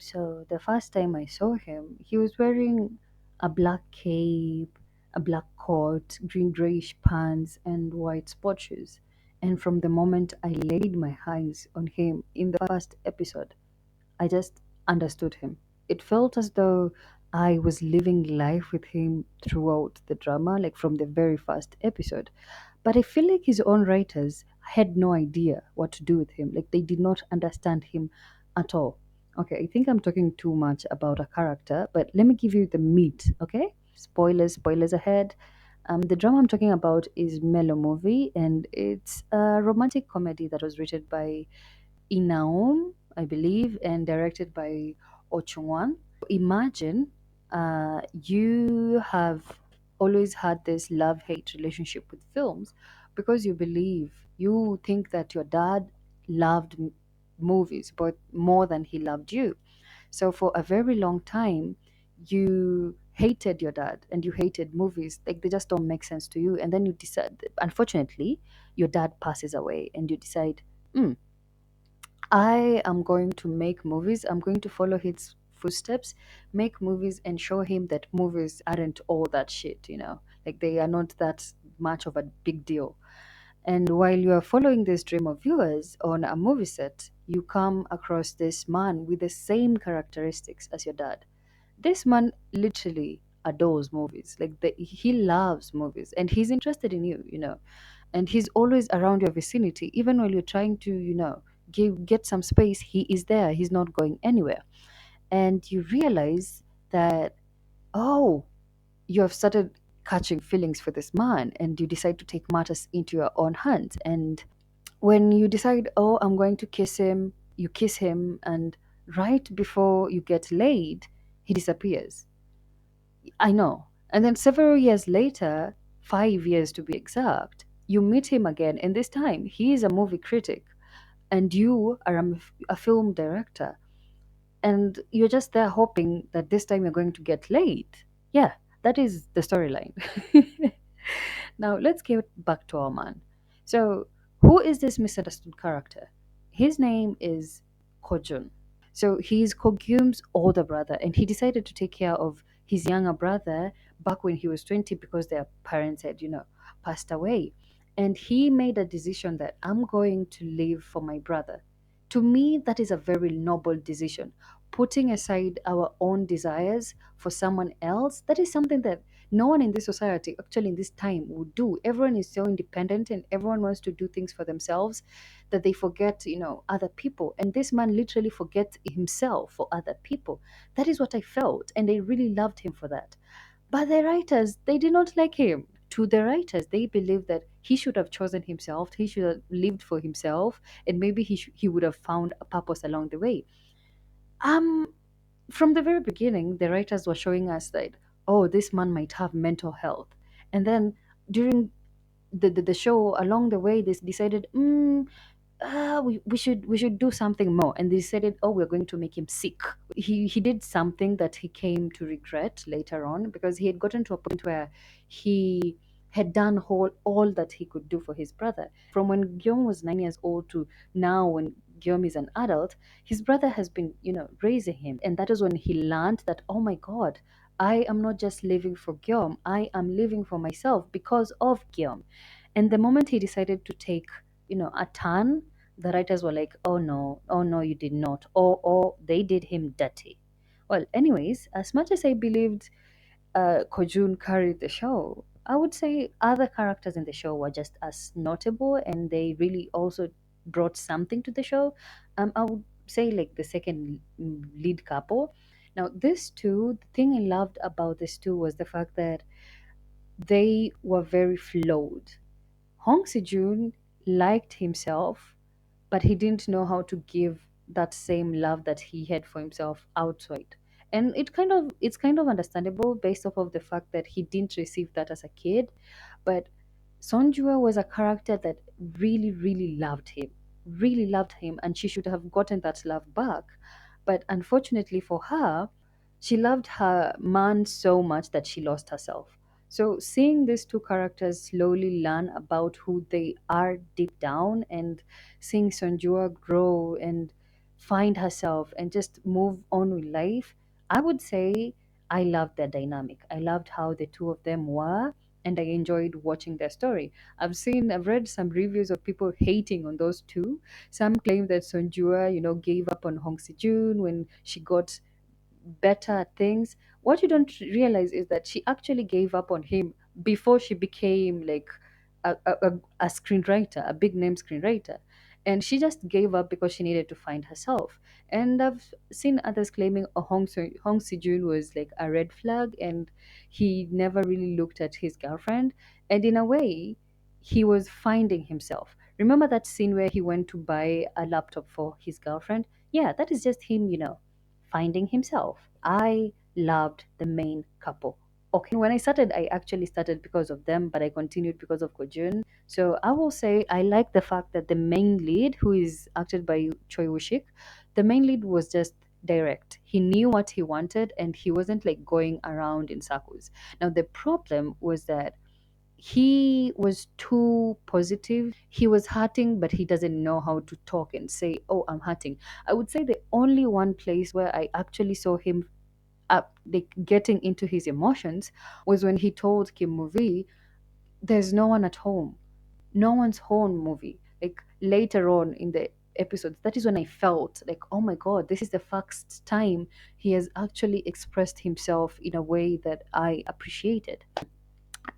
So the first time I saw him, he was wearing a black cape, a black coat, green grayish pants, and white sports shoes. And from the moment I laid my eyes on him in the first episode, I just understood him. It felt as though I was living life with him throughout the drama, like from the very first episode. But I feel like his own writers had no idea what to do with him. Like they did not understand him at all. Okay, I think I'm talking too much about a character, but let me give you the meat, okay? Spoilers ahead. The drama I'm talking about is Melo movie, and it's a romantic comedy that was written by Inaum, I believe, and directed by Ochungwan. Imagine you have always had this love hate relationship with films because you think that your dad loved movies, but more than he loved you. So for a very long time, you hated your dad and you hated movies. Like they just don't make sense to you. And then you decide, unfortunately, your dad passes away and you decide, "Hmm, I am going to make movies. I'm going to follow his footsteps, make movies, and show him that movies aren't all that shit. Like they are not that much of a big deal." And while you are following this dream of yours on a movie set, you come across this man with the same characteristics as your dad. This man literally adores movies. Like he loves movies and he's interested in you. And he's always around your vicinity even while you're trying to get some space. He is there, he's not going anywhere. And you realize that, oh, you have started catching feelings for this man and you decide to take matters into your own hands. And when you decide, oh, I'm going to kiss him, you kiss him, and right before you get laid, he disappears. I know. And then several years later, 5 years to be exact, you meet him again, and this time he is a movie critic, and you are a film director, and you're just there hoping that this time you're going to get laid. Yeah, that is the storyline. Now, let's get back to our man. So, who is this misunderstood character? His name is Kojun. So he's Kogyum's older brother, and he decided to take care of his younger brother back when he was 20 because their parents had passed away. And he made a decision that I'm going to live for my brother. To me, that is a very noble decision. Putting aside our own desires for someone else, that is something that no one in this society, actually in this time, would do. Everyone is so independent and everyone wants to do things for themselves that they forget other people. And this man literally forgets himself for other people. That is what I felt. And I really loved him for that. But the writers, they did not like him. To the writers, they believed that he should have chosen himself, he should have lived for himself, and maybe he would have found a purpose along the way. Um, from the very beginning, the writers were showing us that, oh, this man might have mental health. And then during the show, along the way, they decided, we should do something more, and they decided, oh, we're going to make him sick. He did something that he came to regret later on because he had gotten to a point where he had done all that he could do for his brother. From when Guillaume was 9 years old to now, when Guillaume is an adult, his brother has been raising him, and that is when he learned that, oh my God, I am not just living for Guillaume, I am living for myself because of Guillaume. And the moment he decided to take a turn, the writers were like, oh no, you did not. Or they did him dirty. Well, anyways, as much as I believed Kojun carried the show, I would say other characters in the show were just as notable and they really also brought something to the show. I would say like the second lead couple. Now, this two, the thing I loved about this two was the fact that they were very flawed. Hong Si-jun liked himself, but he didn't know how to give that same love that he had for himself outside. And it's kind of understandable based off of the fact that he didn't receive that as a kid. But Sonjua was a character that really loved him, and she should have gotten that love back. But unfortunately for her, she loved her man so much that she lost herself. So seeing these two characters slowly learn about who they are deep down, and seeing Sonjua grow and find herself and just move on with life. I would say I loved their dynamic. I loved how the two of them were, and I enjoyed watching their story. I've read some reviews of people hating on those two. Some claim that Sonjua, gave up on Hong Si Jun when she got better at things. What you don't realize is that she actually gave up on him before she became like a screenwriter, a big name screenwriter. And she just gave up because she needed to find herself. And I've seen others claiming Hong Si Jun was like a red flag and he never really looked at his girlfriend. And in a way, he was finding himself. Remember that scene where he went to buy a laptop for his girlfriend? Yeah, that is just him, finding himself. I loved the main couple. Okay, when I started, I actually started because of them, but I continued because of Kojun. So I will say I like the fact that the main lead, who is acted by Choi Woo-shik, the main lead was just direct. He knew what he wanted and he wasn't like going around in circles. Now the problem was that he was too positive. He was hurting, but he doesn't know how to talk and say, "Oh, I'm hurting." I would say the only one place where I actually saw him up, like getting into his emotions, was when he told Kim Movie, "There's no one at home. No one's home." Movie. Like later on in the episodes, that is when I felt like, "Oh my God, this is the first time he has actually expressed himself in a way that I appreciated."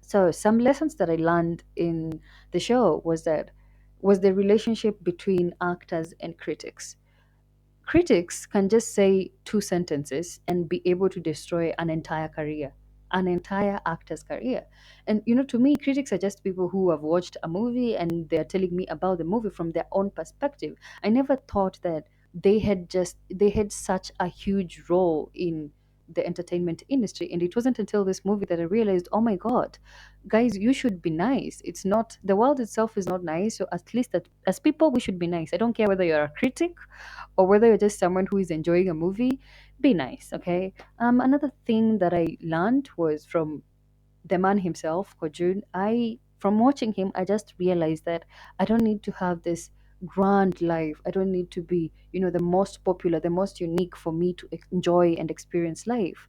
So some lessons that I learned in the show was the relationship between actors and critics. Critics can just say two sentences and be able to destroy an entire career, an entire actor's career. And to me, critics are just people who have watched a movie and they're telling me about the movie from their own perspective. I never thought that they had such a huge role in the entertainment industry. And it wasn't until this movie that I realized, oh my God, guys, you should be nice. It's not, the world itself is not nice. So at least that as people, we should be nice. I don't care whether you're a critic or whether you're just someone who is enjoying a movie, be nice, okay? Another thing that I learned was from the man himself, Kojun. From watching him, I just realized that I don't need to have this grand life. I don't need to be, the most popular, the most unique for me to enjoy and experience life.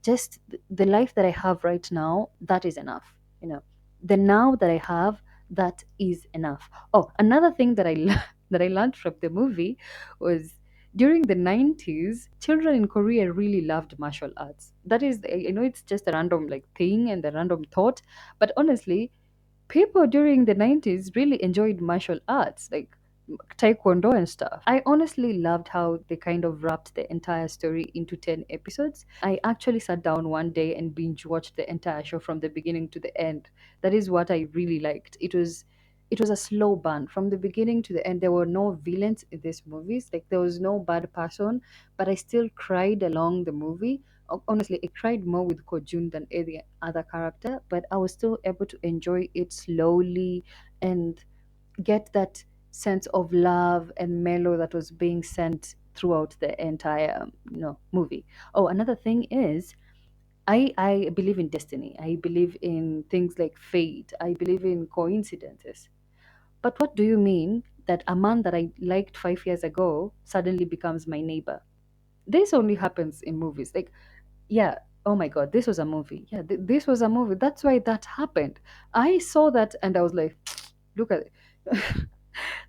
Just the life that I have right now, that is enough. The now that I have, that is enough. Oh, another thing that that I learned from the movie was during the 90s, children in Korea really loved martial arts. That is, I know it's just a random like thing and a random thought, but honestly, people during the 90s really enjoyed martial arts like taekwondo and stuff. I honestly loved how they kind of wrapped the entire story into 10 episodes. I actually sat down one day and binge watched the entire show from the beginning to the end. That is what I really liked. It was a slow burn from the beginning to the end. There were no villains in these movies. Like there was no bad person, but I still cried along the movie. Honestly, I cried more with Kojun than any other character, but I was still able to enjoy it slowly and get that sense of love and mellow that was being sent throughout the entire movie. Oh, another thing is I believe in destiny. I believe in things like fate. I believe in coincidences. But what do you mean that a man that I liked 5 years ago suddenly becomes my neighbor? This only happens in movies. Like, yeah, oh my God, this was a movie. Yeah, this was a movie. That's why that happened. I saw that and I was like, look at it.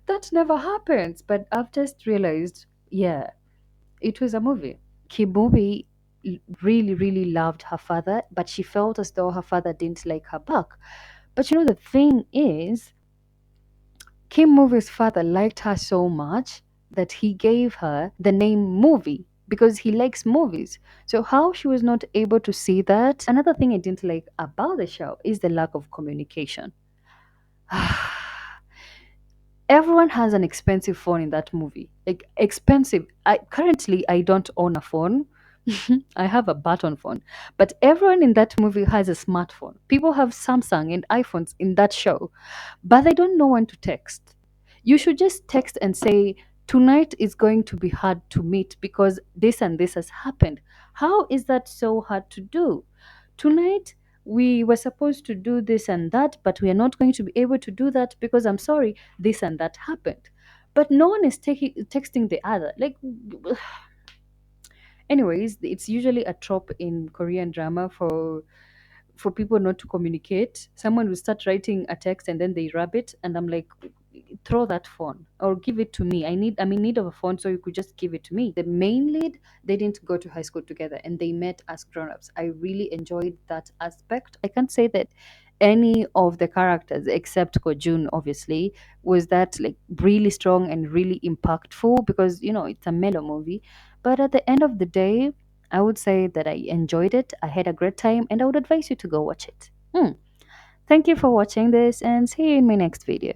That never happens. But I've just realized, yeah, it was a movie. Kibubi really, really loved her father, but she felt as though her father didn't like her back. But the thing is, Kim Movie's father liked her so much that he gave her the name Movie because he likes movies. So, how she was not able to see that? Another thing I didn't like about the show is the lack of communication. Everyone has an expensive phone in that movie, like expensive. I don't own a phone. I have a button phone, but everyone in that movie has a smartphone. People have Samsung and iPhones in that show, but they don't know when to text. You should just text and say, tonight is going to be hard to meet because this and this has happened. How is that so hard to do? Tonight we were supposed to do this and that, but we are not going to be able to do that because I'm sorry, this and that happened. but no one is taking texting the other. Like, anyways, it's usually a trope in Korean drama for people not to communicate. Someone will start writing a text and then they rub it, and I'm like, throw that phone or give it to me. I'm in need of a phone, so you could just give it to me. The main lead, they didn't go to high school together and they met as grown-ups. I really enjoyed that aspect. I can't say that any of the characters except Kojun obviously was that like really strong and really impactful, because it's a mellow movie. But at the end of the day, I would say that I enjoyed it. I had a great time, and I would advise you to go watch it. Thank you for watching this, and see you in my next video.